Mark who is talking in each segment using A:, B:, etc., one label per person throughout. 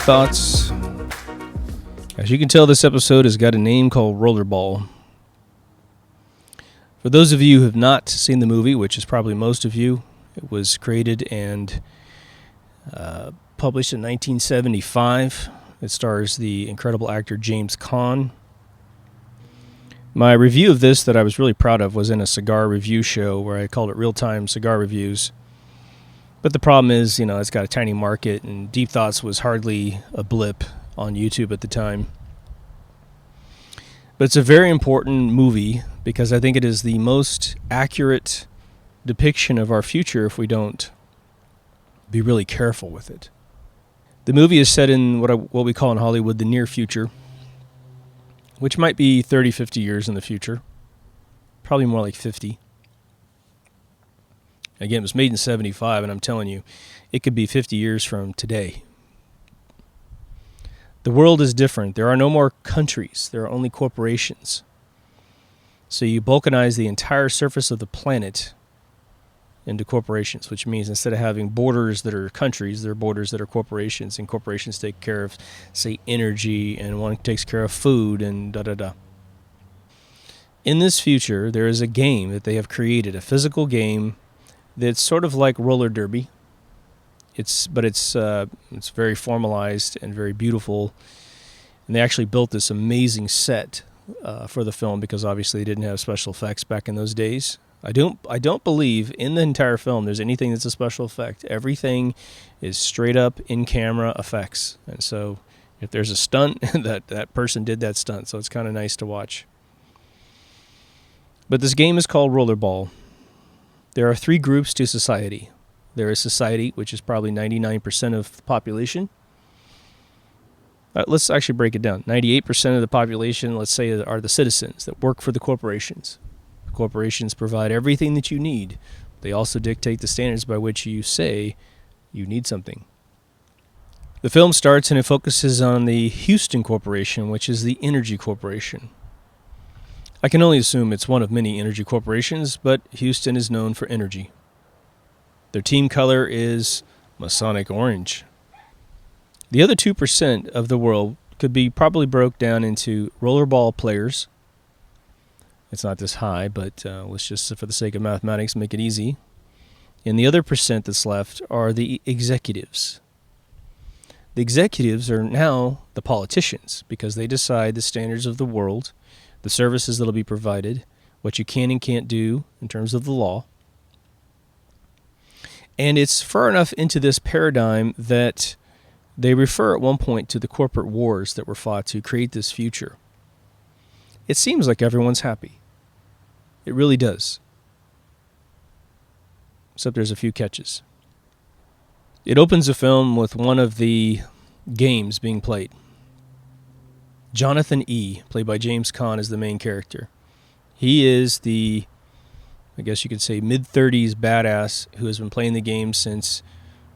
A: Thoughts. As you can tell, this episode has got a name called Rollerball. For those of you who have not seen the movie, which is probably most of you, it was created and published in 1975. It stars the incredible actor James Caan. My review of this that I was really proud of was in a cigar review show where I called it Real-Time Cigar Reviews. But the problem is, it's got a tiny market, and Deep Thoughts was hardly a blip on YouTube at the time. But it's a very important movie because I think it is the most accurate depiction of our future if we don't be really careful with it. The movie is set in what we call in Hollywood the near future, which might be 30, 50 years in the future. Probably more like 50. Again, it was made in 75, and I'm telling you, it could be 50 years from today. The world is different. There are no more countries. There are only corporations. So you balkanize the entire surface of the planet into corporations, which means instead of having borders that are countries, there are borders that are corporations, and corporations take care of, say, energy, and one takes care of food, and da-da-da. In this future, there is a game that they have created, a physical game that's sort of like roller derby. It's very formalized and very beautiful. And they actually built this amazing set for the film because obviously they didn't have special effects back in those days. I don't believe in the entire film there's anything that's a special effect. Everything is straight up in camera effects. And so if there's a stunt, that person did that stunt. So it's kind of nice to watch. But this game is called Rollerball. There are three groups to society. There is society, which is probably 99% of the population. Let's actually break it down. 98% of the population, let's say, are the citizens that work for the corporations. The corporations provide everything that you need. They also dictate the standards by which you say you need something. The film starts and it focuses on the Houston Corporation, which is the energy corporation. I can only assume it's one of many energy corporations, but Houston is known for energy. Their team color is Masonic orange. The other 2% of the world could be probably broke down into rollerball players. It's not this high, but let's just, for the sake of mathematics, make it easy. And the other percent that's left are the executives. The executives are now the politicians because they decide the standards of the world, the services that will be provided, what you can and can't do in terms of the law. And it's far enough into this paradigm that they refer at one point to the corporate wars that were fought to create this future. It seems like everyone's happy. It really does. Except there's a few catches. It opens the film with one of the games being played. Jonathan E., played by James Caan, is the main character. He is the, I guess you could say, mid-30s badass who has been playing the game since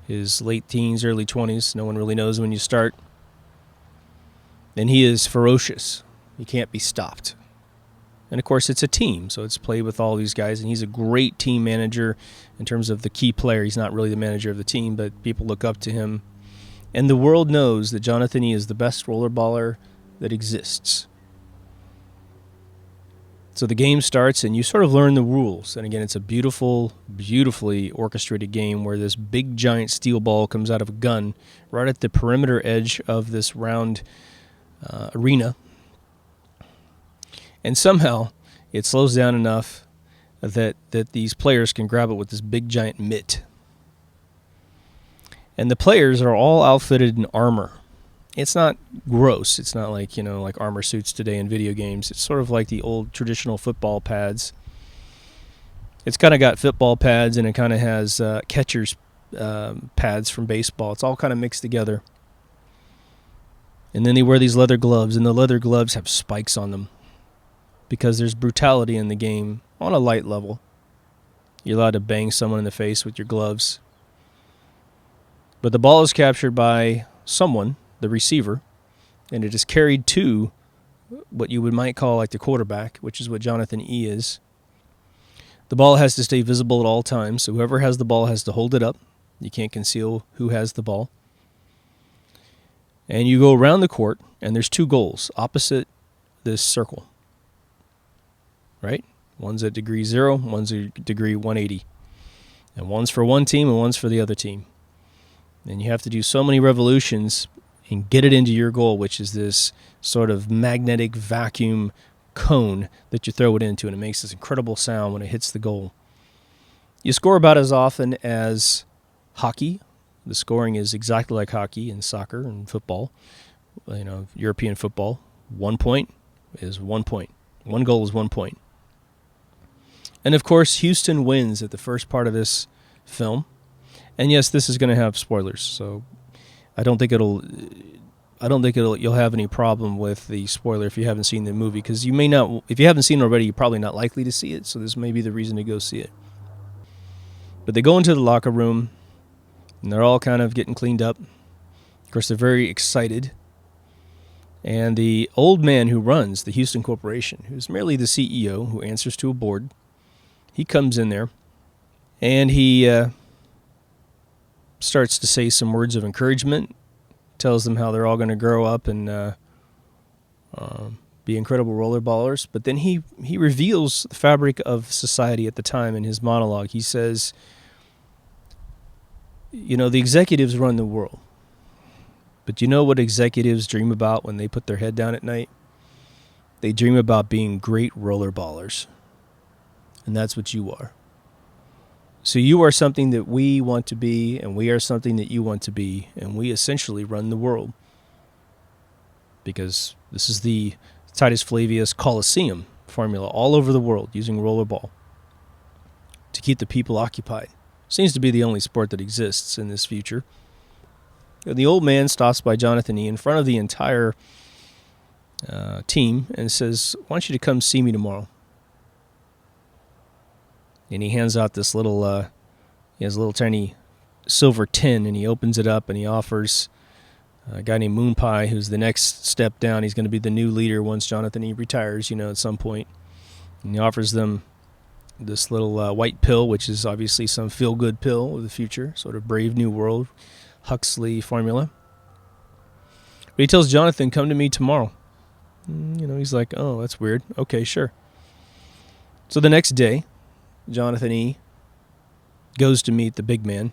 A: his late teens, early 20s. No one really knows when you start. And he is ferocious. He can't be stopped. And, of course, it's a team, so it's played with all these guys. And he's a great team manager in terms of the key player. He's not really the manager of the team, but people look up to him. And the world knows that Jonathan E. is the best rollerballer that exists. So the game starts, and you sort of learn the rules. And again, it's a beautiful, beautifully orchestrated game where this big, giant steel ball comes out of a gun right at the perimeter edge of this round arena. And somehow it slows down enough that these players can grab it with this big, giant mitt. And the players are all outfitted in armor. It's not gross. It's not like, like armor suits today in video games. It's sort of like the old traditional football pads. It's kind of got football pads, and it kind of has catcher's pads from baseball. It's all kind of mixed together. And then they wear these leather gloves, and the leather gloves have spikes on them because there's brutality in the game on a light level. You're allowed to bang someone in the face with your gloves. But the ball is captured by someone, the receiver, and it is carried to what you might call like the quarterback, which is what Jonathan E. is. The ball has to stay visible at all times, so whoever has the ball has to hold it up. You can't conceal who has the ball. And you go around the court, and there's two goals opposite this circle. Right? One's at degree 0, one's at degree 180. And one's for one team and one's for the other team. And you have to do so many revolutions and get it into your goal, which is this sort of magnetic vacuum cone that you throw it into, and it makes this incredible sound when it hits the goal. You score about as often as hockey. The scoring is exactly like hockey and soccer and football, European football. 1 point is 1 point. One goal is 1 point. And of course, Houston wins at the first part of this film. And yes, this is going to have spoilers, so I don't think you'll have any problem with the spoiler if you haven't seen the movie, because you may not. If you haven't seen it already, you're probably not likely to see it. So this may be the reason to go see it. But they go into the locker room, and they're all kind of getting cleaned up. Of course, they're very excited. And the old man who runs the Houston Corporation, who's merely the CEO, who answers to a board, he comes in there, and he starts to say some words of encouragement, tells them how they're all going to grow up and be incredible rollerballers. But then he reveals the fabric of society at the time in his monologue. He says, the executives run the world. But you know what executives dream about when they put their head down at night? They dream about being great rollerballers. And that's what you are. So you are something that we want to be, and we are something that you want to be, and we essentially run the world. Because this is the Titus Flavius Colosseum formula all over the world using rollerball to keep the people occupied. Seems to be the only sport that exists in this future. And the old man stops by Jonathan E. in front of the entire team and says, "I want you to come see me tomorrow." And he hands out this little, he has a little tiny silver tin, and he opens it up and he offers a guy named Moon Pie, who's the next step down. He's going to be the new leader once Jonathan E. retires, at some point. And he offers them this little white pill, which is obviously some feel-good pill of the future, sort of Brave New World, Huxley formula. But he tells Jonathan, "Come to me tomorrow." He's like, "Oh, that's weird. Okay, sure." So the next day, Jonathan E. goes to meet the big man.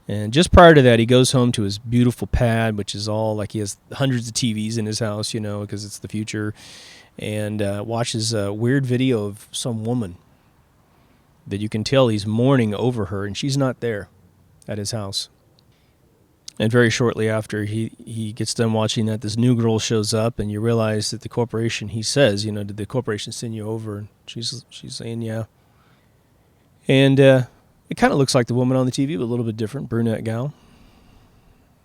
A: And just prior to that, he goes home to his beautiful pad, which is all like he has hundreds of TVs in his house, because it's the future, and watches a weird video of some woman that you can tell he's mourning over her, and she's not there at his house. And very shortly after he gets done watching that, this new girl shows up, and you realize that the corporation, he says, "Did the corporation send you over?" And she's saying, "Yeah." And it kind of looks like the woman on the TV, but a little bit different, brunette gal.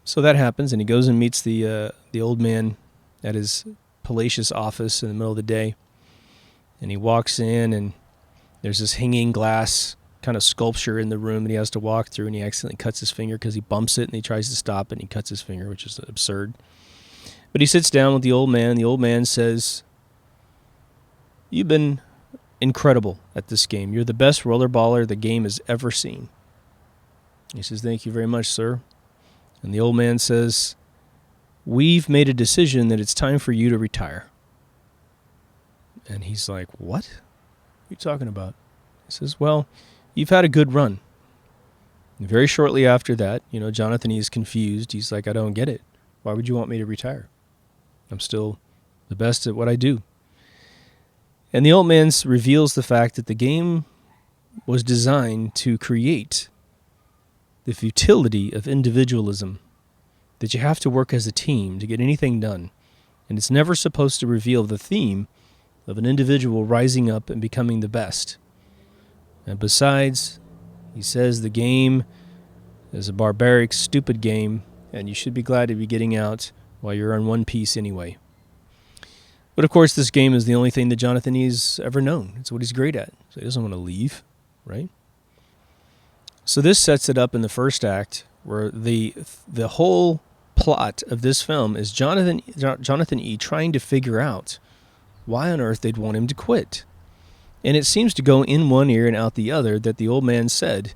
A: So that happens, and he goes and meets the old man at his palatial office in the middle of the day. And he walks in, and there's this hanging glass kind of sculpture in the room that he has to walk through, and he accidentally cuts his finger because he bumps it, and he tries to stop it, and he cuts his finger, which is absurd. But he sits down with the old man, and the old man says, "You've been incredible at this game. You're the best rollerballer the game has ever seen." He says, "Thank you very much, sir." And the old man says, "We've made a decision that it's time for you to retire." And he's like, "What? What are you talking about?" He says, "Well, you've had a good run." And very shortly after that, Jonathan is confused. He's like, "I don't get it. Why would you want me to retire? I'm still the best at what I do." And the old man reveals the fact that the game was designed to create the futility of individualism, that you have to work as a team to get anything done. And it's never supposed to reveal the theme of an individual rising up and becoming the best. And besides, He says the game is a barbaric, stupid game, and you should be glad to be getting out while you're on one piece anyway. But of course, this game is the only thing that Jonathan E's ever known. It's what he's great at. So he doesn't want to leave, right? So this sets it up in the first act, where the whole plot of this film is Jonathan E trying to figure out why on earth they'd want him to quit. And it seems to go in one ear and out the other that the old man said,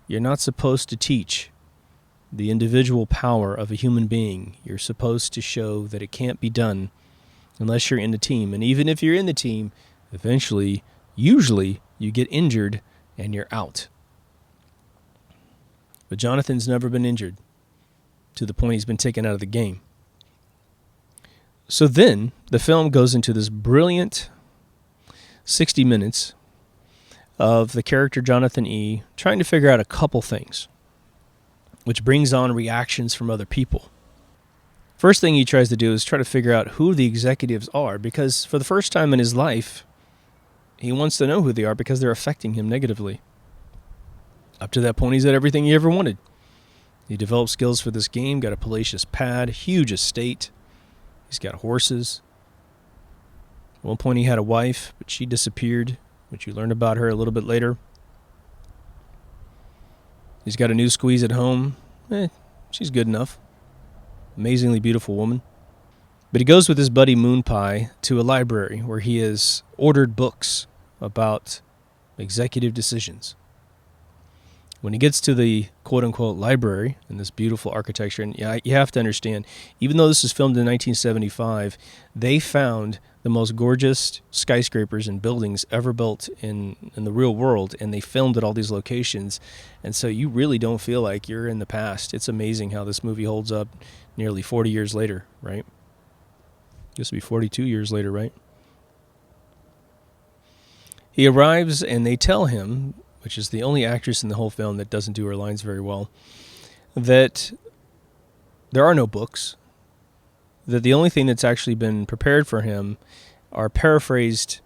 A: you're not supposed to teach the individual power of a human being. You're supposed to show that it can't be done unless you're in the team. And even if you're in the team, eventually, usually, you get injured and you're out. But Jonathan's never been injured to the point he's been taken out of the game. So then the film goes into this brilliant 60 minutes of the character Jonathan E trying to figure out a couple things, which brings on reactions from other people. First thing he tries to do is try to figure out who the executives are, because for the first time in his life, he wants to know who they are because they're affecting him negatively. Up to that point, he's had everything he ever wanted. He developed skills for this game, got a palatial pad, huge estate. He's got horses. At one point, he had a wife, but she disappeared, which you learn about her a little bit later. He's got a new squeeze at home. She's good enough. Amazingly beautiful woman. But he goes with his buddy Moon Pie to a library where he has ordered books about executive decisions. When he gets to the quote-unquote library in this beautiful architecture, and you have to understand, even though this is filmed in 1975, they found the most gorgeous skyscrapers and buildings ever built in the real world, and they filmed at all these locations. And so you really don't feel like you're in the past. It's amazing how this movie holds up nearly 40 years later, right? Used to be 42 years later, right? He arrives, and they tell him, which is the only actress in the whole film that doesn't do her lines very well, that there are no books, that the only thing that's actually been prepared for him are paraphrased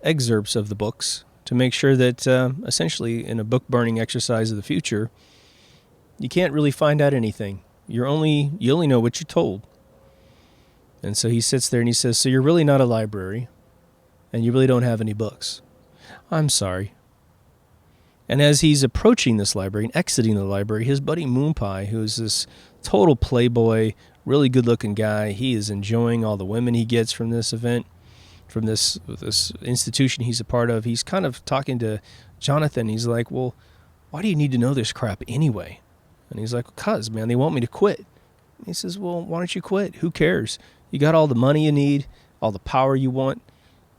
A: excerpts of the books to make sure that essentially in a book-burning exercise of the future, you can't really find out anything. You only know what you're told. And so he sits there and he says, so you're really not a library, and you really don't have any books. I'm sorry. And as he's approaching this library and exiting the library, his buddy Moon Pie, who's this total playboy, really good-looking guy, he is enjoying all the women he gets from this event, from this institution he's a part of. He's kind of talking to Jonathan. He's like, well, why do you need to know this crap anyway? And he's like, because, man, they want me to quit. And he says, well, why don't you quit? Who cares? You got all the money you need, all the power you want.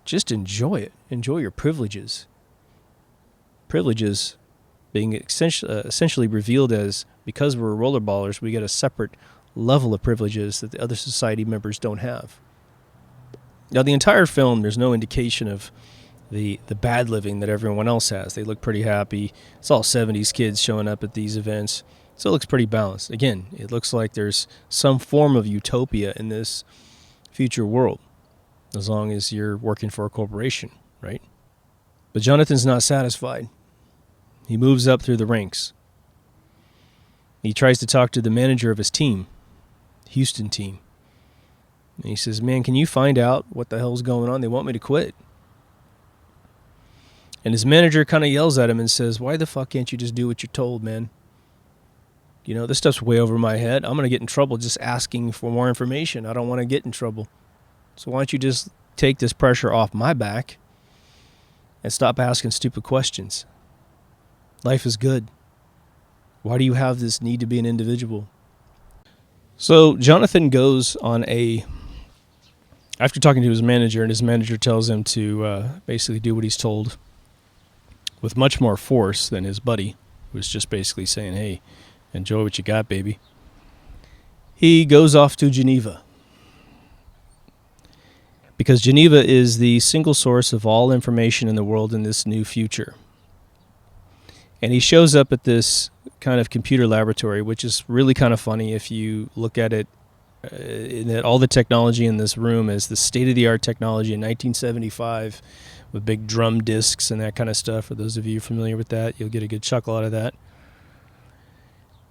A: Just enjoy it. Enjoy your privileges. Privileges being essentially revealed as, because we're rollerballers, we get a separate level of privileges that the other society members don't have. Now, the entire film, there's no indication of the bad living that everyone else has. They look pretty happy. It's all 70s kids showing up at these events. So it looks pretty balanced. Again, it looks like there's some form of utopia in this future world, as long as you're working for a corporation, right? But Jonathan's not satisfied. He moves up through the ranks. He tries to talk to the manager of his team, Houston team. And he says, man, can you find out what the hell's going on? They want me to quit. And his manager kind of yells at him and says, why the fuck can't you just do what you're told, man? You know, this stuff's way over my head. I'm going to get in trouble just asking for more information. I don't want to get in trouble. So why don't you just take this pressure off my back and stop asking stupid questions? Life is good. Why do you have this need to be an individual? So Jonathan goes on after talking to his manager, and his manager tells him to basically do what he's told with much more force than his buddy, who was just basically saying, hey, enjoy what you got, baby. He goes off to Geneva, because Geneva is the single source of all information in the world in this new future. And he shows up at this kind of computer laboratory, which is really kind of funny if you look at it, that all the technology in this room is the state-of-the-art technology in 1975, with big drum discs and that kind of stuff. For those of you familiar with that, you'll get a good chuckle out of that.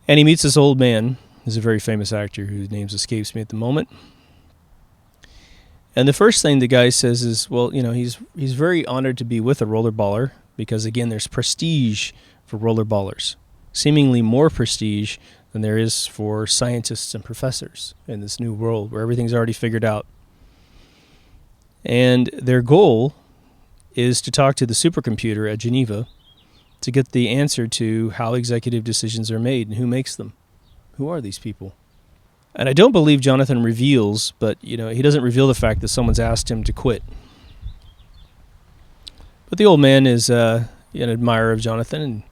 A: And he meets this old man. He's a very famous actor whose name escapes me at the moment. And the first thing the guy says is, well, he's very honored to be with a rollerballer because, again, there's prestige for rollerballers, seemingly more prestige than there is for scientists and professors in this new world where everything's already figured out. And their goal is to talk to the supercomputer at Geneva to get the answer to how executive decisions are made and who makes them. Who are these people? And I don't believe Jonathan reveals, but he doesn't reveal the fact that someone's asked him to quit. But the old man is an admirer of Jonathan, and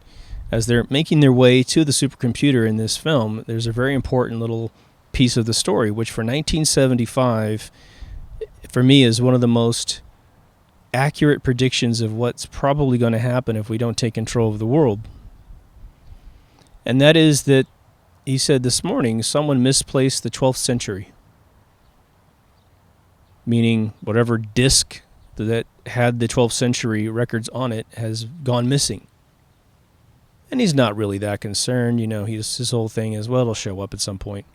A: as they're making their way to the supercomputer in this film, there's a very important little piece of the story, which for 1975, for me, is one of the most accurate predictions of what's probably going to happen if we don't take control of the world. And that is that he said this morning, someone misplaced the 12th century. Meaning whatever disc that had the 12th century records on it has gone missing. And he's not really that concerned. His whole thing is, well, it'll show up at some point.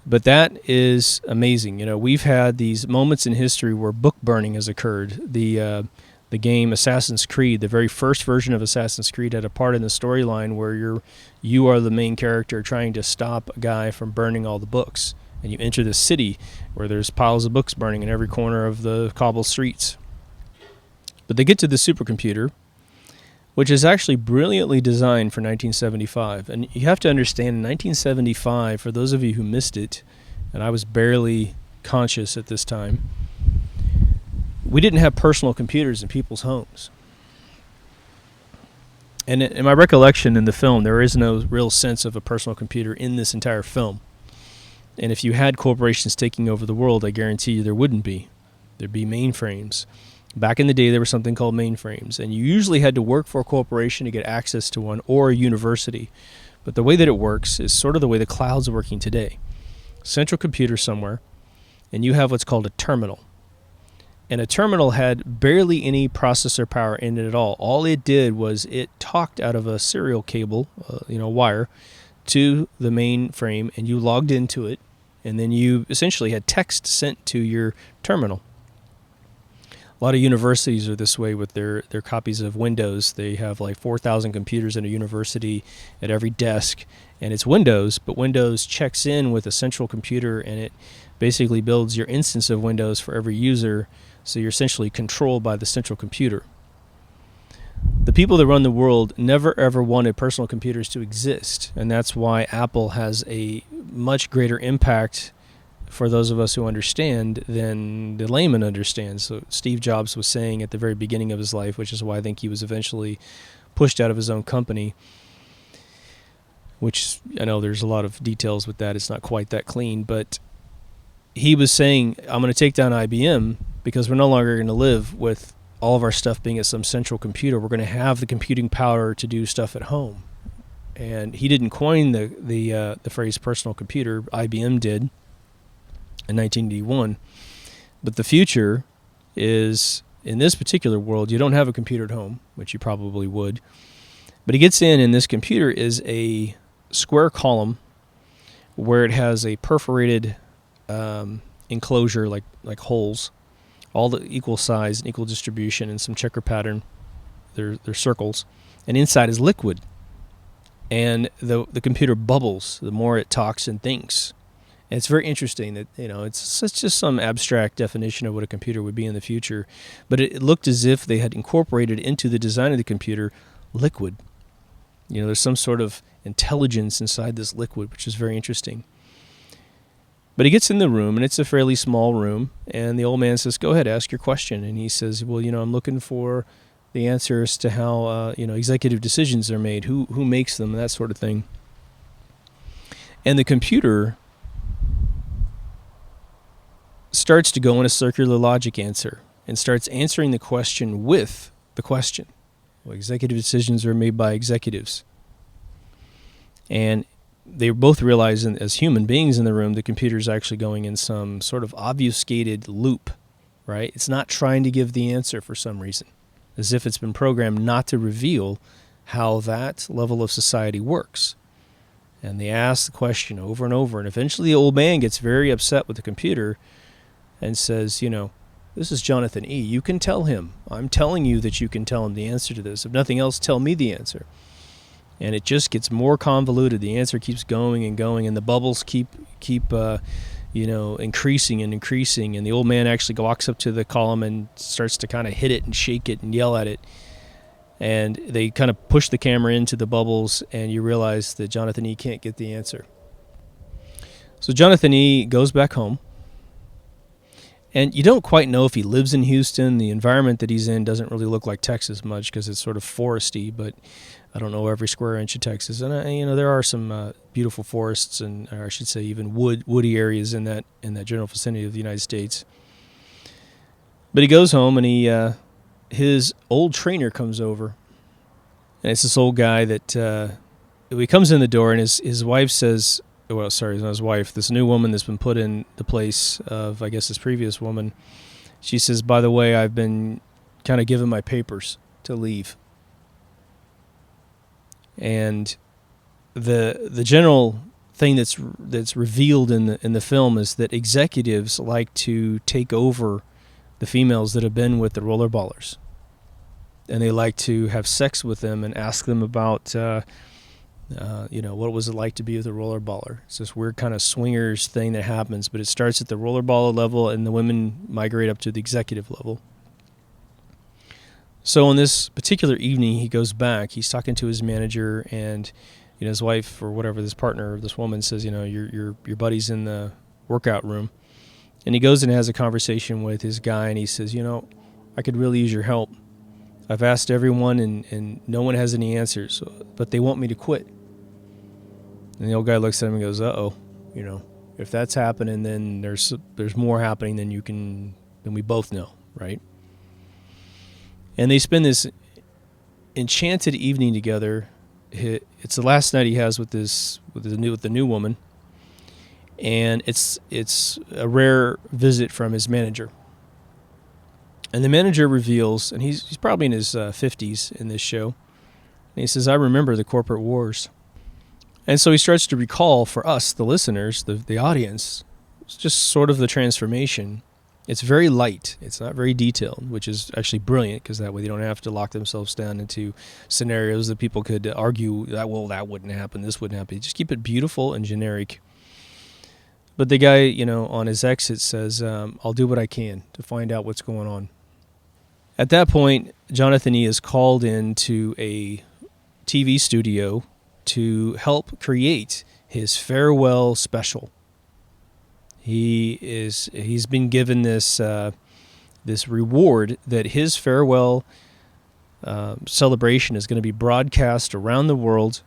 A: But that is amazing. We've had these moments in history where book burning has occurred. The game Assassin's Creed, the very first version of Assassin's Creed, had a part in the storyline where you are the main character trying to stop a guy from burning all the books. And you enter the city where there's piles of books burning in every corner of the cobble streets. But they get to the supercomputer, which is actually brilliantly designed for 1975. And you have to understand, in 1975, for those of you who missed it, and I was barely conscious at this time, we didn't have personal computers in people's homes. And in my recollection in the film, there is no real sense of a personal computer in this entire film. And if you had corporations taking over the world, I guarantee you there wouldn't be. There'd be mainframes. Back in the day, there was something called mainframes, and you usually had to work for a corporation to get access to one, or a university. But the way that it works is sort of the way the cloud's working today. Central computer somewhere, and you have what's called a terminal. And a terminal had barely any processor power in it at all. All it did was it talked out of a serial cable, wire, to the mainframe, and you logged into it, and then you essentially had text sent to your terminal. A lot of universities are this way with their copies of Windows. They have like 4,000 computers in a university at every desk, and it's Windows, but Windows checks in with a central computer, and it basically builds your instance of Windows for every user, so you're essentially controlled by the central computer. The people that run the world never ever wanted personal computers to exist, and that's why Apple has a much greater impact for those of us who understand than the layman understands. So Steve Jobs was saying at the very beginning of his life, which is why I think he was eventually pushed out of his own company, which I know there's a lot of details with that. It's not quite that clean, but he was saying, I'm going to take down IBM because we're no longer going to live with all of our stuff being at some central computer. We're going to have the computing power to do stuff at home. And he didn't coin the phrase personal computer. IBM did in 1981. But the future is, in this particular world, you don't have a computer at home, which you probably would. But he gets in, and this computer is a square column where it has a perforated enclosure, like holes, all the equal size and equal distribution and some checker pattern. They're circles. And inside is liquid. And the computer bubbles the more it talks and thinks. And it's very interesting that, it's just some abstract definition of what a computer would be in the future. But it looked as if they had incorporated into the design of the computer liquid. There's some sort of intelligence inside this liquid, which is very interesting. But he gets in the room, and it's a fairly small room, and the old man says, go ahead, ask your question. And he says, well, I'm looking for the answers to how, executive decisions are made, who makes them, and that sort of thing. And the computer starts to go in a circular logic answer and starts answering the question with the question. Well, executive decisions are made by executives. And they both realize, as human beings in the room, the computer is actually going in some sort of obfuscated loop, right? It's not trying to give the answer for some reason, as if it's been programmed not to reveal how that level of society works. And they ask the question over and over, and eventually the old man gets very upset with the computer and says, this is Jonathan E. You can tell him. I'm telling you that you can tell him the answer to this. If nothing else, tell me the answer. And it just gets more convoluted. The answer keeps going and going, and the bubbles keep increasing and increasing. And the old man actually walks up to the column and starts to kind of hit it and shake it and yell at it. And they kind of push the camera into the bubbles, and you realize that Jonathan E. can't get the answer. So Jonathan E. goes back home. And you don't quite know if he lives in Houston. The environment that he's in doesn't really look like Texas much because it's sort of foresty, but I don't know every square inch of Texas. And there are some beautiful forests, or I should say even woody areas in that general vicinity of the United States. But he goes home, and his old trainer comes over. And it's this old guy that he comes in the door, and his wife says, well, sorry, it's not his wife, this new woman that's been put in the place of, I guess, this previous woman. She says, by the way, I've been kind of given my papers to leave. And the general thing that's revealed in the film is that executives like to take over the females that have been with the rollerballers. And they like to have sex with them and ask them about what was it like to be with a rollerballer. It's this weird kind of swingers thing that happens, but it starts at the rollerballer level, and the women migrate up to the executive level. So on this particular evening, he goes back. He's talking to his manager, and his wife or whatever, this partner, this woman says, your buddy's in the workout room, and he goes and has a conversation with his guy, and he says, I could really use your help. I've asked everyone, and no one has any answers, but they want me to quit. And the old guy looks at him and goes, uh-oh, if that's happening, then there's more happening than we both know, right? And they spend this enchanted evening together. It's the last night he has with the new woman, and it's a rare visit from his manager. And the manager reveals, and he's probably in his 50s in this show, and he says, I remember the corporate wars. And so he starts to recall for us, the listeners, the audience, it's just sort of the transformation. It's very light. It's not very detailed, which is actually brilliant, because that way they don't have to lock themselves down into scenarios that people could argue that, well, that wouldn't happen, this wouldn't happen. Just keep it beautiful and generic. But the guy, on his exit says, I'll do what I can to find out what's going on. At that point, Jonathan E. is called into a TV studio to help create his farewell special. He's been given this reward that his farewell celebration is going to be broadcast around the world,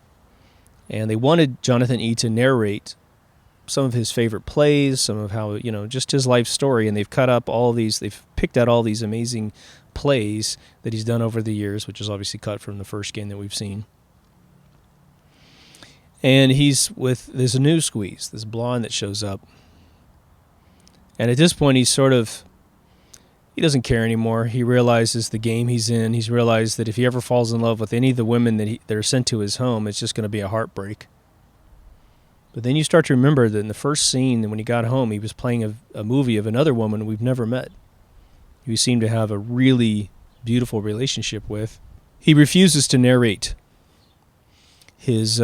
A: and they wanted Jonathan E. to narrate some of his favorite plays, some of how, just his life story, and they've picked out all these amazing plays that he's done over the years, which is obviously cut from the first game that we've seen. And there's a new squeeze, this blonde that shows up. And at this point, he doesn't care anymore. He realizes the game he's in. He's realized that if he ever falls in love with any of the women that are sent to his home, it's just going to be a heartbreak. But then you start to remember that in the first scene, when he got home, he was playing a movie of another woman we've never met, who he seemed to have a really beautiful relationship with. He refuses to narrate his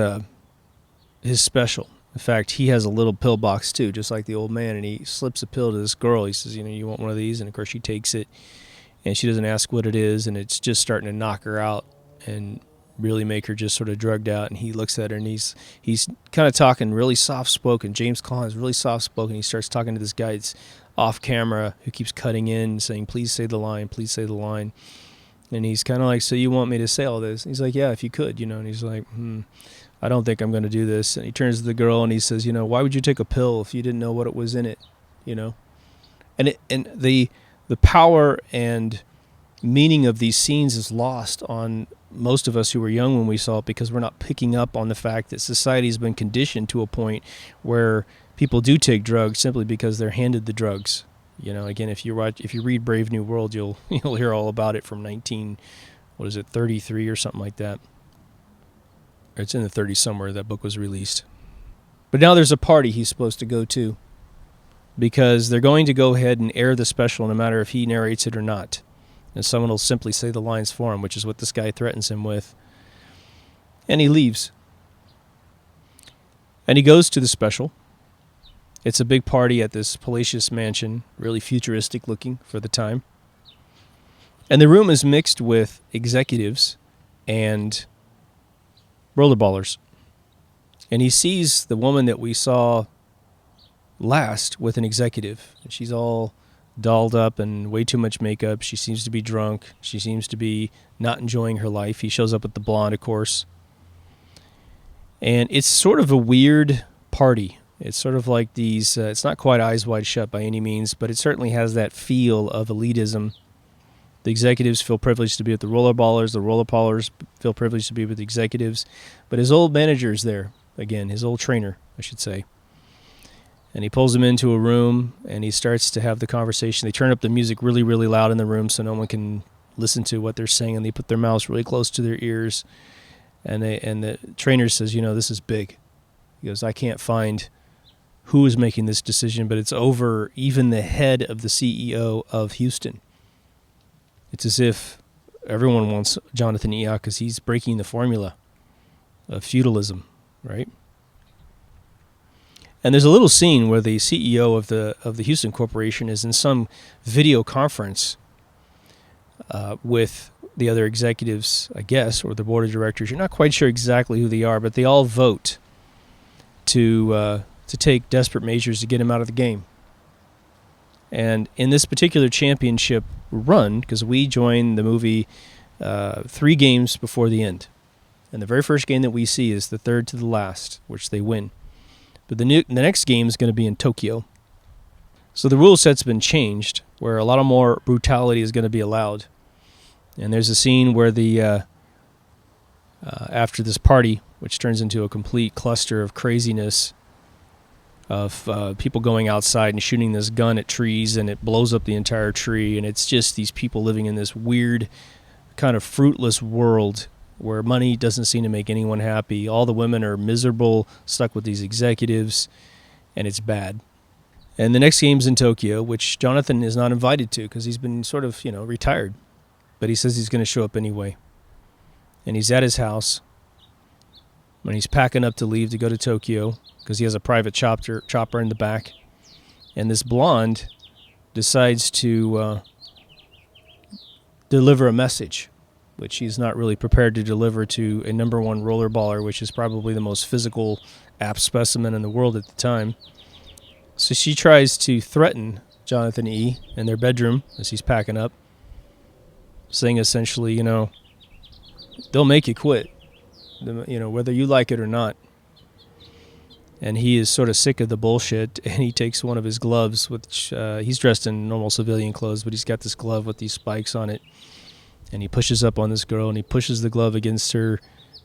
A: special. In fact, he has a little pill box too, just like the old man, and he slips a pill to this girl. He says, you want one of these? And of course she takes it, and she doesn't ask what it is, and it's just starting to knock her out and really make her just sort of drugged out. And he looks at her, and he's kind of talking really soft-spoken. James Caan is really soft-spoken. He starts talking to this guy that's off camera who keeps cutting in, saying, please say the line, please say the line. And he's kind of like, so you want me to say all this? And he's like, yeah, if you could, And he's like, I don't think I'm going to do this. And he turns to the girl and he says, why would you take a pill if you didn't know what it was in it? And the power and meaning of these scenes is lost on most of us who were young when we saw it, because we're not picking up on the fact that society has been conditioned to a point where people do take drugs simply because they're handed the drugs. Again, if you read Brave New World, you'll hear all about it from 33 or something like that. Or it's in the 30s somewhere that book was released. But now there's a party he's supposed to go to, because they're going to go ahead and air the special no matter if he narrates it or not. And someone will simply say the lines for him, which is what this guy threatens him with. And he leaves. And he goes to the special. It's a big party at this palatial mansion, really futuristic looking for the time. And the room is mixed with executives and rollerballers. And he sees the woman that we saw last with an executive. She's all dolled up and way too much makeup. She seems to be drunk. She seems to be not enjoying her life. He shows up with the blonde, of course. And it's sort of a weird party. It's sort of like these, it's not quite Eyes Wide Shut by any means, but it certainly has that feel of elitism. The executives feel privileged to be with the rollerballers feel privileged to be with the executives. But his old manager is there, again, his old trainer, I should say. And he pulls him into a room, and he starts to have the conversation. They turn up the music really, really loud in the room so no one can listen to what they're saying, and they put their mouths really close to their ears. And the trainer says, this is big. He goes, I can't find who is making this decision, but it's over even the head of the CEO of Houston. It's as if everyone wants Jonathan E. because he's breaking the formula of feudalism, right? And there's a little scene where the CEO of the Houston Corporation is in some video conference with the other executives, I guess, or the board of directors. You're not quite sure exactly who they are, but they all vote to take desperate measures to get him out of the game. And in this particular championship run, because we joined the movie 3 games before the end, and the very first game that we see is the third to the last, which they win. But the next game is going to be in Tokyo. So the rule set's been changed, where a lot of more brutality is going to be allowed. And there's a scene where after this party, which turns into a complete cluster of craziness, of people going outside and shooting this gun at trees, and it blows up the entire tree, and it's just these people living in this weird, kind of fruitless world where money doesn't seem to make anyone happy. All the women are miserable, stuck with these executives, and it's bad. And the next game's in Tokyo, which Jonathan is not invited to because he's been sort of, retired. But he says he's going to show up anyway. And he's at his house when he's packing up to leave to go to Tokyo because he has a private chopper in the back. And this blonde decides to deliver a message, which he's not really prepared to deliver to a number 1 rollerballer, which is probably the most physical, apt specimen in the world at the time. So she tries to threaten Jonathan E. in their bedroom as he's packing up, saying essentially, they'll make you quit, whether you like it or not. And he is sort of sick of the bullshit, and he takes one of his gloves, which he's dressed in normal civilian clothes, but he's got this glove with these spikes on it. And he pushes up on this girl, and he pushes the glove against her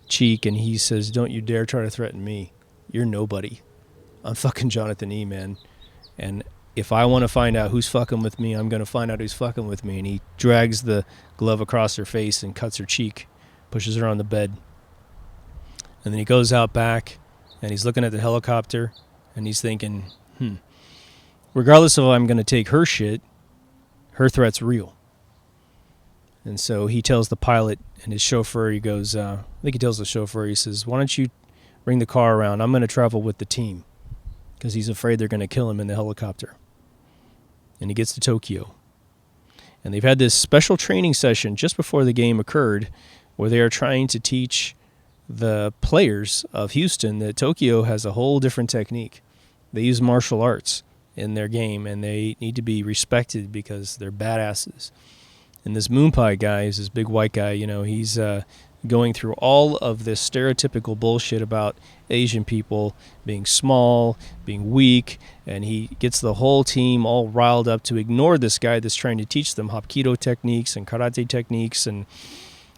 A: cheek, and he says, don't you dare try to threaten me. You're nobody. I'm fucking Jonathan E., man. And if I want to find out who's fucking with me, I'm going to find out who's fucking with me. And he drags the glove across her face and cuts her cheek, pushes her on the bed. And then he goes out back, and he's looking at the helicopter, and he's thinking, regardless of if I'm going to take her shit, her threat's real. And so he tells the pilot and his chauffeur, he goes, I think he tells the chauffeur, he says, why don't you bring the car around? I'm going to travel with the team, because he's afraid they're going to kill him in the helicopter. And he gets to Tokyo. And they've had this special training session just before the game occurred where they are trying to teach the players of Houston that Tokyo has a whole different technique. They use martial arts in their game, and they need to be respected because they're badasses. And this Moon Pie guy is this big white guy, he's going through all of this stereotypical bullshit about Asian people being small, being weak, and he gets the whole team all riled up to ignore this guy that's trying to teach them Hapkido techniques and karate techniques, and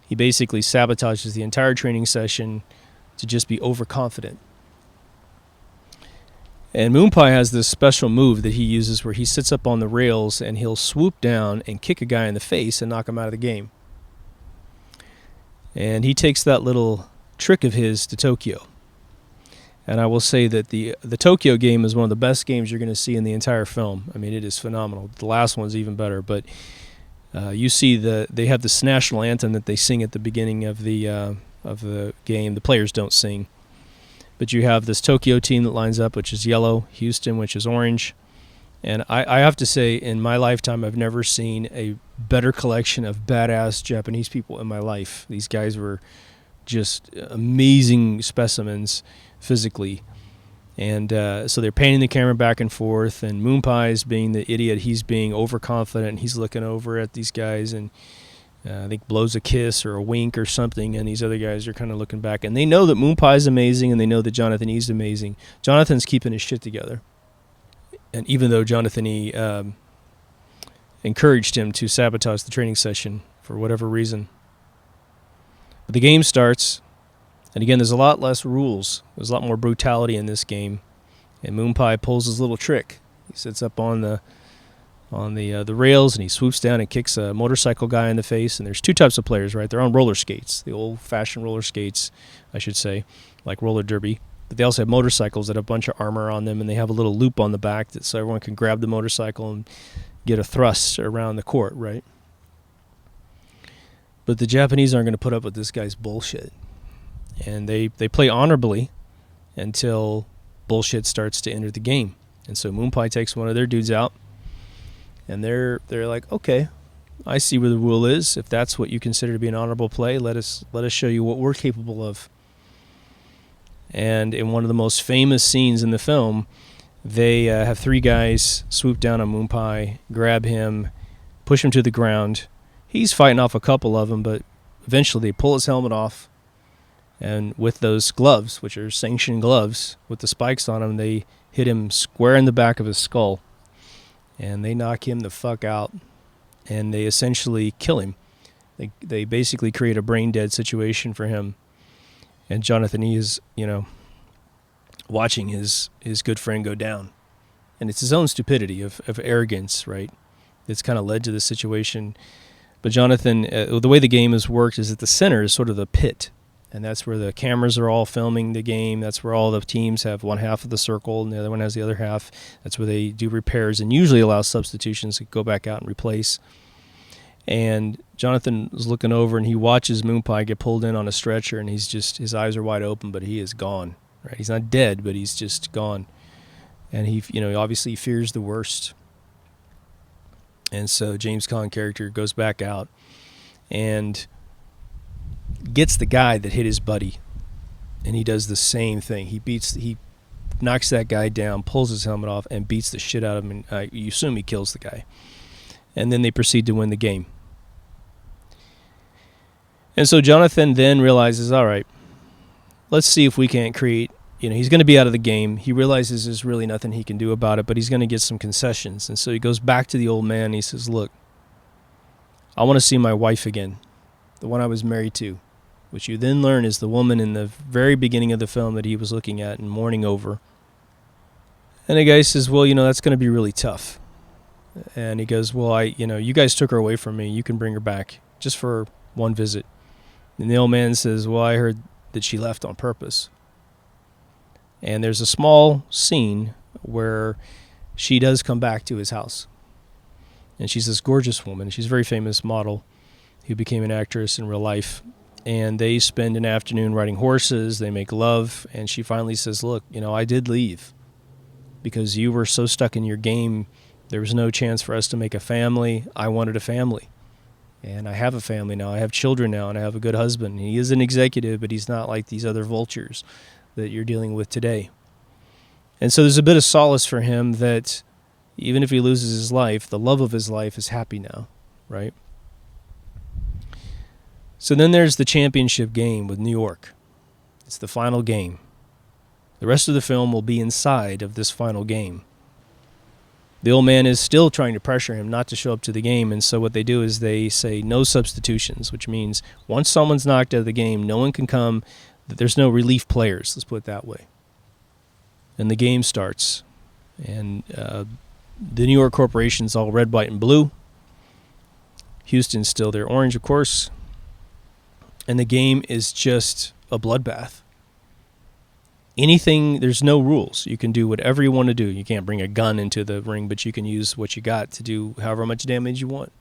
A: he basically sabotages the entire training session to just be overconfident. And Moon Pie has this special move that he uses where he sits up on the rails and he'll swoop down and kick a guy in the face and knock him out of the game. And he takes that little trick of his to Tokyo. And I will say that the Tokyo game is one of the best games you're going to see in the entire film. I mean, it is phenomenal. The last one's even better. But you see they have this national anthem that they sing at the beginning of the game. The players don't sing. But you have this Tokyo team that lines up, which is yellow, Houston, which is orange. And I have to say, in my lifetime, I've never seen a better collection of badass Japanese people in my life. These guys were just amazing specimens physically. And so they're painting the camera back and forth, and Moon Pie's being the idiot. He's being overconfident, and he's looking over at these guys and I think blows a kiss or a wink or something, and these other guys are kind of looking back. And they know that Moon Pie's amazing, and they know that Jonathan E's amazing. Jonathan's keeping his shit together. And even though Jonathan E encouraged him to sabotage the training session for whatever reason. But the game starts, and again, there's a lot less rules. There's a lot more brutality in this game. And Moon Pie pulls his little trick. He sits up on the rails, and he swoops down and kicks a motorcycle guy in the face. And there's two types of players, right? They're on roller skates, the old-fashioned roller skates, I should say, like roller derby. But they also have motorcycles that have a bunch of armor on them, and they have a little loop on the back so everyone can grab the motorcycle and get a thrust around the court, right? But the Japanese aren't going to put up with this guy's bullshit. And they play honorably until bullshit starts to enter the game. And so Moon Pie takes one of their dudes out, and they're like, okay, I see where the rule is. If that's what you consider to be an honorable play, let us show you what we're capable of. And in one of the most famous scenes in the film, they have three guys swoop down on Moon Pie, grab him, push him to the ground. He's fighting off a couple of them, but eventually they pull his helmet off, and with those gloves, which are sanctioned gloves, with the spikes on them, they hit him square in the back of his skull. And they knock him the fuck out, and they essentially kill him. They basically create a brain-dead situation for him. And Jonathan E. is, watching his good friend go down. And it's his own stupidity of arrogance, right, that's kind of led to this situation. But Jonathan, the way the game has worked is that the center is sort of the pit. And that's where the cameras are all filming the game. That's where all the teams have one half of the circle and the other one has the other half. That's where they do repairs and usually allow substitutions to go back out and replace. And Jonathan is looking over, and he watches Moon Pie get pulled in on a stretcher, and his eyes are wide open, but he is gone. Right? He's not dead, but he's just gone. And he obviously fears the worst. And so James Caan character goes back out and gets the guy that hit his buddy, and he does the same thing. He knocks that guy down, pulls his helmet off, and beats the shit out of him. And you assume he kills the guy, and then they proceed to win the game. And so Jonathan then realizes, all right, let's see if we can't create. He's going to be out of the game. He realizes there's really nothing he can do about it, but he's going to get some concessions. And so he goes back to the old man. And he says, look, I want to see my wife again, the one I was married to, which you then learn is the woman in the very beginning of the film that he was looking at and mourning over. And the guy says, well, that's going to be really tough. And he goes, well, you guys took her away from me. You can bring her back just for one visit. And the old man says, well, I heard that she left on purpose. And there's a small scene where she does come back to his house. And she's this gorgeous woman. She's a very famous model who became an actress in real life. And they spend an afternoon riding horses. They make love. And she finally says, look, I did leave because you were so stuck in your game. There was no chance for us to make a family. I wanted a family. And I have a family now. I have children now, and I have a good husband. He is an executive, but he's not like these other vultures that you're dealing with today. And so there's a bit of solace for him that even if he loses his life, the love of his life is happy now, right? So then there's the championship game with New York. It's the final game. The rest of the film will be inside of this final game. The old man is still trying to pressure him not to show up to the game, and so what they do is they say no substitutions, which means once someone's knocked out of the game, no one can come. There's no relief players, let's put it that way. and the game starts. And the New York corporation's all red, white, and blue. Houston's still there, orange, of course. And the game is just a bloodbath. Anything, there's no rules. You can do whatever you want to do. You can't bring a gun into the ring, but you can use what you got to do however much damage you want.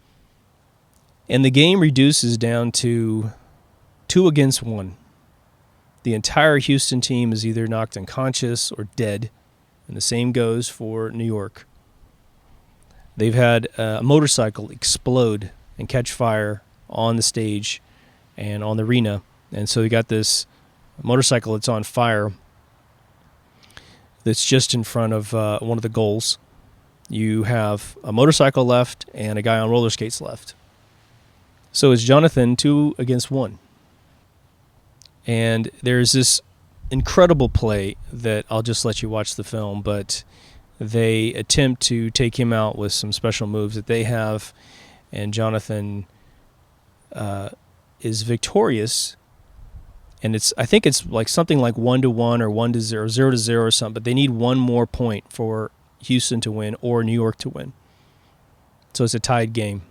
A: And the game reduces down to 2 against 1. The entire Houston team is either knocked unconscious or dead, and the same goes for New York. They've had a motorcycle explode and catch fire on the stage and on the arena, and so you got this motorcycle that's on fire that's just in front of one of the goals. You have a motorcycle left and a guy on roller skates left. So it's Jonathan 2 against 1. And there's this incredible play that I'll just let you watch the film, but they attempt to take him out with some special moves that they have, and Jonathan is victorious. And I think it's like something like 1-1 or 1-0, 0-0 or something, but they need one more point for Houston to win or New York to win. So it's a tied game.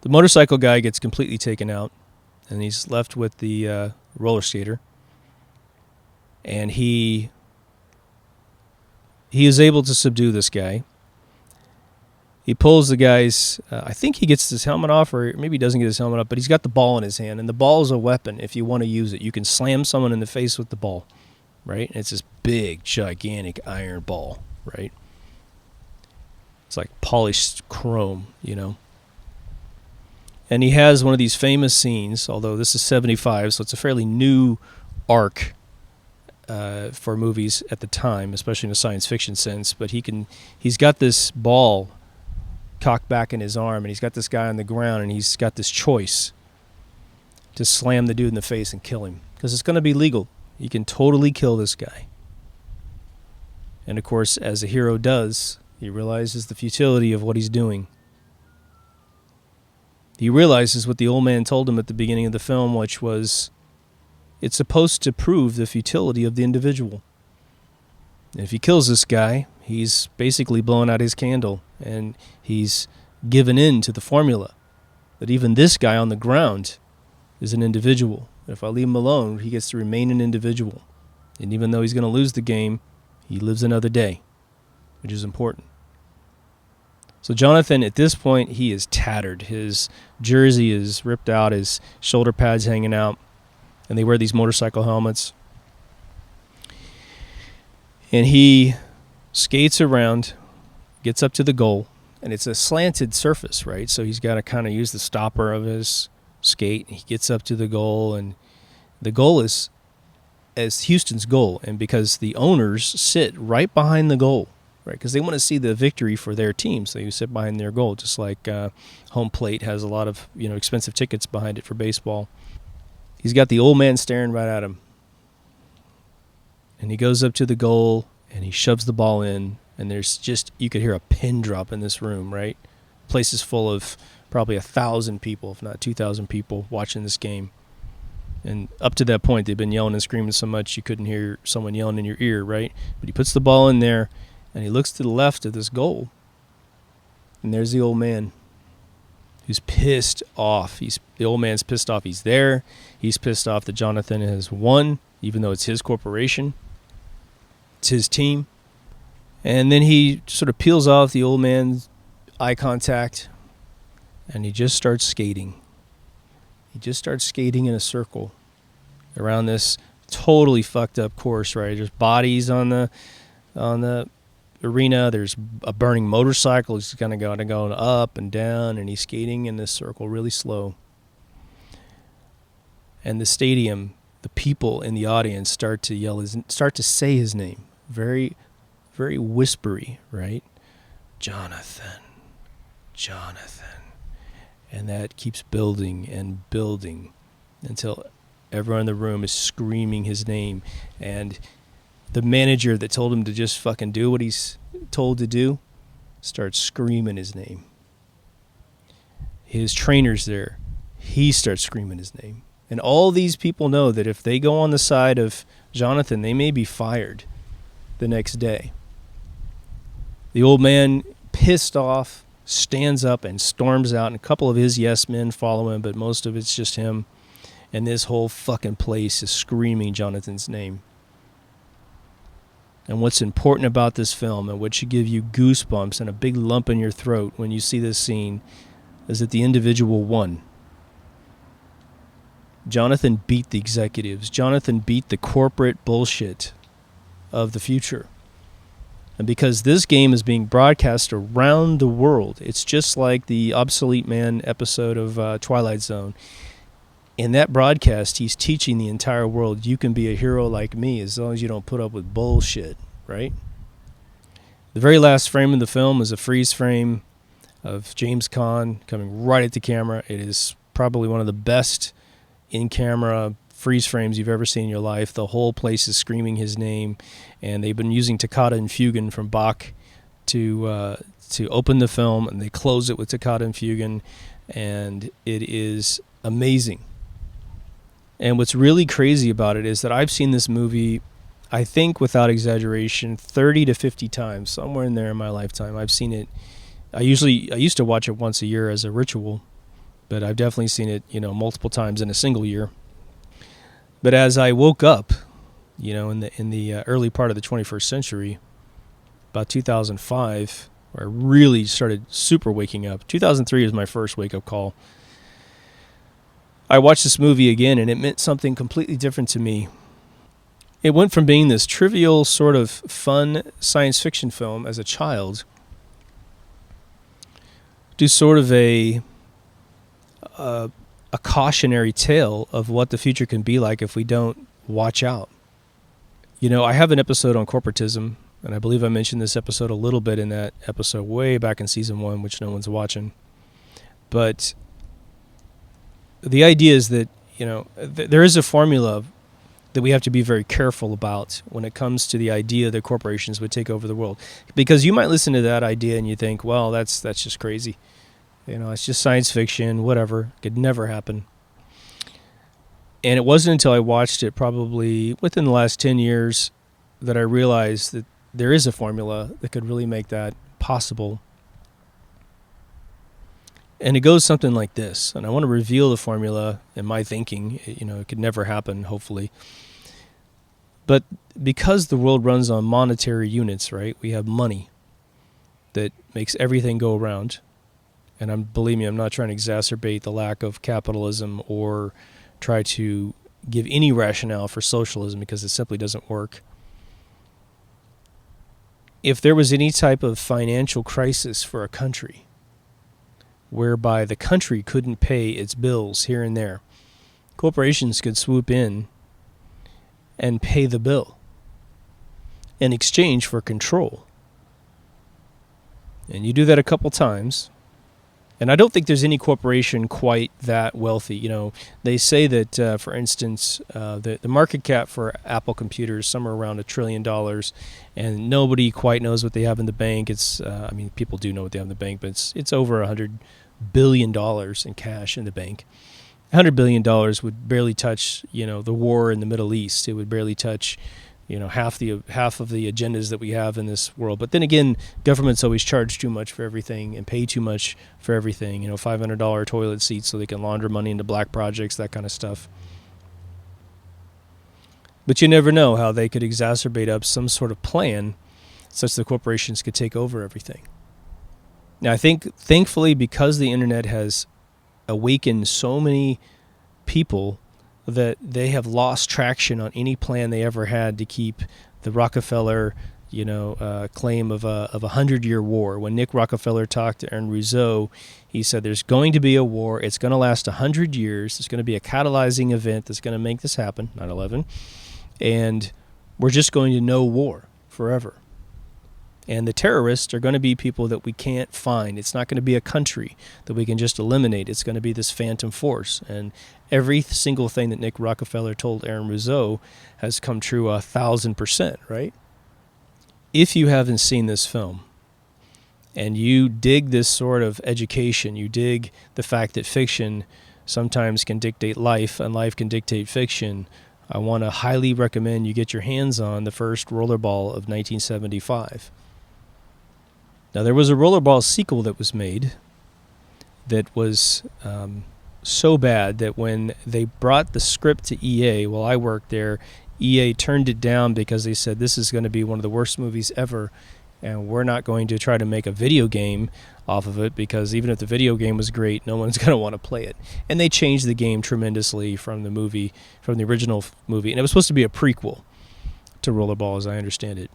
A: The motorcycle guy gets completely taken out, and he's left with the roller skater. And he is able to subdue this guy. He pulls the guy's, I think he gets his helmet off, or maybe he doesn't get his helmet off, but he's got the ball in his hand, and the ball is a weapon if you want to use it. You can slam someone in the face with the ball, right? And it's this big, gigantic iron ball, right? It's like polished chrome, you know? And he has one of these famous scenes, although this is 75, so it's a fairly new arc for movies at the time, especially in a science fiction sense, but he's got this ball cocked back in his arm, and he's got this guy on the ground, and he's got this choice to slam the dude in the face and kill him, because it's going to be legal. You can totally kill this guy. And of course, as a hero does, he realizes the futility of what he's doing. He realizes what the old man told him at the beginning of the film, which was, it's supposed to prove the futility of the individual. And if he kills this guy, he's basically blowing out his candle, and he's given in to the formula that even this guy on the ground is an individual. If I leave him alone, he gets to remain an individual. And even though he's going to lose the game, he lives another day, which is important. So Jonathan, at this point, he is tattered. His jersey is ripped out, his shoulder pads hanging out, and they wear these motorcycle helmets. And he skates around, gets up to the goal, and it's a slanted surface, right? So he's got to kind of use the stopper of his skate. He gets up to the goal, and the goal is as Houston's goal, and because the owners sit right behind the goal, right? Because they want to see the victory for their team, so you sit behind their goal, just like home plate has a lot of expensive tickets behind it for baseball. He's got the old man staring right at him. And he goes up to the goal, and he shoves the ball in, and there's just, you could hear a pin drop in this room, right? The place is full of probably 1,000 people, if not 2,000 people watching this game. And up to that point, they've been yelling and screaming so much you couldn't hear someone yelling in your ear, right? But he puts the ball in there, and he looks to the left of this goal, and there's the old man who's pissed off. The old man's pissed off he's there. He's pissed off that Jonathan has won, even though it's his corporation. It's his team. And then he sort of peels off the old man's eye contact, and he just starts skating. He just starts skating in a circle around this totally fucked up course, right? There's bodies on the arena. There's a burning motorcycle. He's kind of going up and down, and he's skating in this circle really slow. And the stadium, the people in the audience start to say his name, very, very whispery, right? Jonathan. And that keeps building and building until everyone in the room is screaming his name. And the manager that told him to just fucking do what he's told to do starts screaming his name. His trainer's there. He starts screaming his name. And all these people know that if they go on the side of Jonathan, they may be fired the next day. The old man, pissed off, stands up and storms out, and a couple of his yes men follow him, but most of it's just him. And this whole fucking place is screaming Jonathan's name. And what's important about this film, and what should give you goosebumps and a big lump in your throat when you see this scene, is that the individual won. Jonathan beat the executives. Jonathan beat the corporate bullshit of the future. And because this game is being broadcast around the world, it's just like the Obsolete Man episode of Twilight Zone. In that broadcast, he's teaching the entire world, you can be a hero like me as long as you don't put up with bullshit, right? The very last frame of the film is a freeze frame of James Caan coming right at the camera. It is probably one of the best in-camera freeze frames you've ever seen in your life. The whole place is screaming his name, and they've been using Toccata and Fugen from Bach to open the film, and they close it with Toccata and Fugen, and it is amazing. And what's really crazy about it is that I've seen this movie, I think without exaggeration, 30 to 50 times, somewhere in there in my lifetime. I've seen it. I used to watch it once a year as a ritual, but I've definitely seen it, multiple times in a single year. But as I woke up, in the early part of the 21st century, about 2005, where I really started super waking up. 2003 was my first wake-up call. I watched this movie again, and it meant something completely different to me. It went from being this trivial, sort of fun science fiction film as a child to sort of a cautionary tale of what the future can be like if we don't watch out. I have an episode on corporatism, and I believe I mentioned this episode a little bit in that episode way back in season 1, which no one's watching. But the idea is that, there is a formula that we have to be very careful about when it comes to the idea that corporations would take over the world. Because you might listen to that idea and you think, well, that's just crazy. It's just science fiction, whatever. It could never happen. And it wasn't until I watched it probably within the last 10 years that I realized that there is a formula that could really make that possible. And it goes something like this, and I want to reveal the formula in my thinking. It could never happen, hopefully. But because the world runs on monetary units, right? We have money that makes everything go around. And believe me, I'm not trying to exacerbate the lack of capitalism or try to give any rationale for socialism, because it simply doesn't work. If there was any type of financial crisis for a country, whereby the country couldn't pay its bills here and there, corporations could swoop in and pay the bill in exchange for control. And you do that a couple times, and I don't think there's any corporation quite that wealthy. They say that, for instance, the market cap for Apple computers is somewhere around $1 trillion, and nobody quite knows what they have in the bank. It's, people do know what they have in the bank, but it's over $100 billion in cash in the bank. $100 billion would barely touch, the war in the Middle East. It would barely touch, half of the agendas that we have in this world. But then again, governments always charge too much for everything and pay too much for everything. $500 toilet seats so they can launder money into black projects, that kind of stuff. But you never know how they could exacerbate up some sort of plan such that corporations could take over everything. Now, I think, thankfully, because the internet has awakened so many people that they have lost traction on any plan they ever had to keep the Rockefeller, claim of a 100-year war. When Nick Rockefeller talked to Aaron Rouzeau, he said there's going to be a war. It's going to last 100 years. There's going to be a catalyzing event that's going to make this happen, 9/11, and we're just going to know war forever. And the terrorists are going to be people that we can't find. It's not going to be a country that we can just eliminate. It's going to be this phantom force. And every single thing that Nick Rockefeller told Aaron Rouzeau has come true 1,000%, right? If you haven't seen this film and you dig this sort of education, you dig the fact that fiction sometimes can dictate life and life can dictate fiction, I want to highly recommend you get your hands on the first Rollerball of 1975. Now, there was a Rollerball sequel that was made that was so bad that when they brought the script to EA, while I worked there, EA turned it down because they said this is going to be one of the worst movies ever, and we're not going to try to make a video game off of it, because even if the video game was great, no one's going to want to play it. And they changed the game tremendously from the original movie, and it was supposed to be a prequel to Rollerball, as I understand it.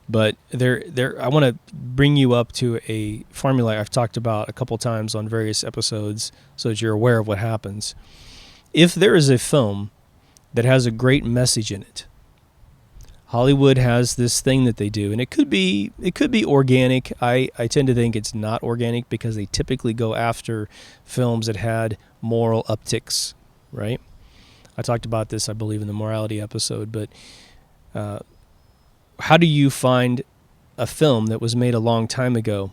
A: But I want to bring you up to a formula I've talked about a couple times on various episodes so that you're aware of what happens. If there is a film that has a great message in it, Hollywood has this thing that they do, and it could be organic. I tend to think it's not organic because they typically go after films that had moral upticks, right? I talked about this, I believe, in the morality episode, but how do you find a film that was made a long time ago,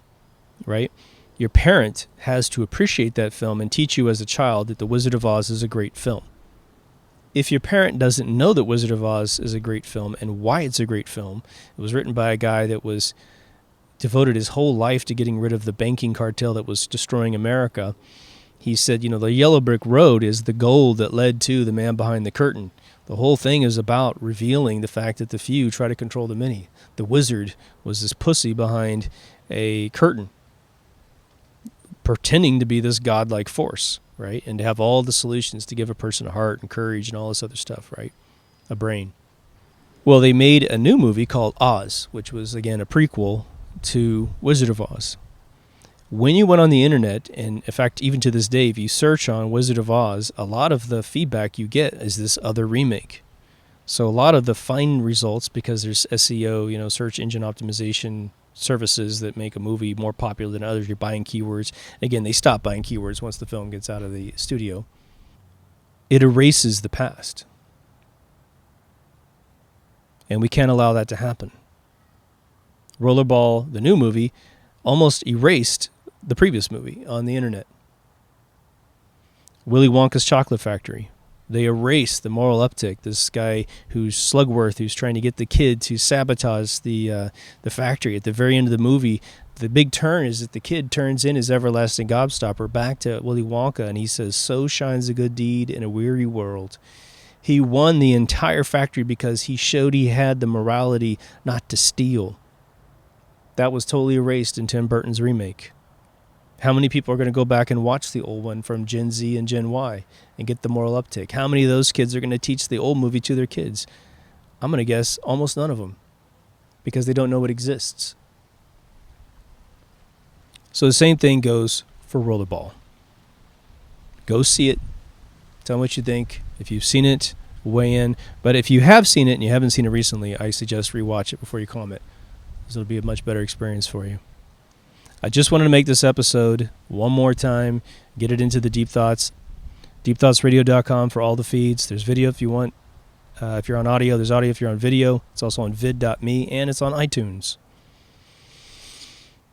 A: right? Your parent has to appreciate that film and teach you as a child that The Wizard of Oz is a great film. If your parent doesn't know that Wizard of Oz is a great film and why it's a great film, it was written by a guy that was devoted his whole life to getting rid of the banking cartel that was destroying America. He said, the yellow brick road is the goal that led to the man behind the curtain. The whole thing is about revealing the fact that the few try to control the many. The wizard was this pussy behind a curtain, pretending to be this godlike force, right? And to have all the solutions to give a person a heart and courage and all this other stuff, right? A brain. Well, they made a new movie called Oz, which was, again, a prequel to Wizard of Oz. When you went on the internet, and in fact, even to this day, if you search on Wizard of Oz, a lot of the feedback you get is this other remake. So a lot of the fine results, because there's SEO, search engine optimization services that make a movie more popular than others. You're buying keywords. Again, they stop buying keywords once the film gets out of the studio. It erases the past. And we can't allow that to happen. Rollerball, the new movie, almost erased the previous movie on the internet. Willy Wonka's Chocolate Factory. They erased the moral uptick. This guy who's Slugworth, who's trying to get the kid to sabotage the factory. At the very end of the movie, the big turn is that the kid turns in his everlasting gobstopper back to Willy Wonka, and he says, "So shines a good deed in a weary world." He won the entire factory because he showed he had the morality not to steal. That was totally erased in Tim Burton's remake. How many people are going to go back and watch the old one from Gen Z and Gen Y and get the moral uptick? How many of those kids are going to teach the old movie to their kids? I'm going to guess almost none of them, because they don't know it exists. So the same thing goes for Rollerball. Go see it. Tell me what you think. If you've seen it, weigh in. But if you have seen it and you haven't seen it recently, I suggest rewatch it before you comment. So it'll be a much better experience for you. I just wanted to make this episode one more time, get it into the Deep Thoughts. DeepThoughtsRadio.com for all the feeds. There's video if you want. If you're on audio, there's audio if you're on video. It's also on vid.me, and it's on iTunes.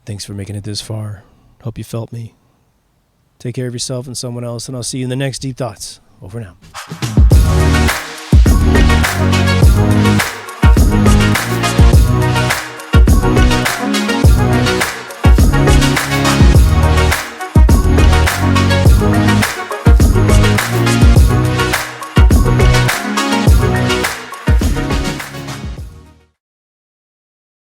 A: Thanks for making it this far. Hope you felt me. Take care of yourself and someone else, and I'll see you in the next Deep Thoughts. Over now.